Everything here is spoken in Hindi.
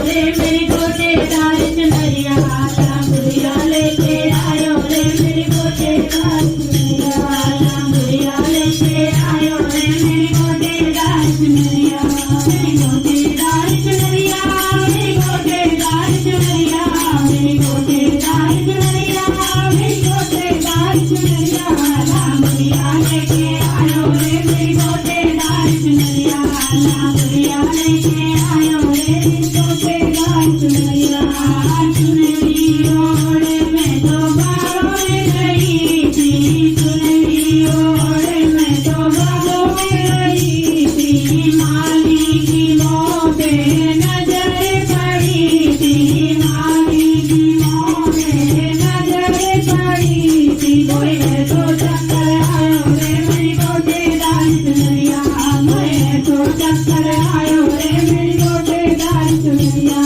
रे मेरी गोटेदार चुनरिया शामुलिया लेके आयो रे मेरी गोटेदार चुनरिया शामुलिया लेके आयो रे मेरी गोटेदार चुनरिया मेरी गोटेदार चुनरिया मेरी गोटेदार चुनरिया मेरी गोटेदार चुनरिया मेरी गोटेदार चुनरिया शामुलिया लेके आयो रे मेरी गोटेदार चुनरिया शामुलिया लेके आयो रे मेरी गोटेदार चुनरिया चुनरी ओढ़े मैं तो बागों में गई थी चुनरी ओढ़े मैं तो बागों में गई थी माली की मोह पे नजर पड़ी थी माली की मोह पे नजर पड़ी थी कोई है तो चक्कर आयो रे मेरी गोटेदार चुनरिया कोई है तो चक्कर आयो रे मेरी गोटेदार चुनरिया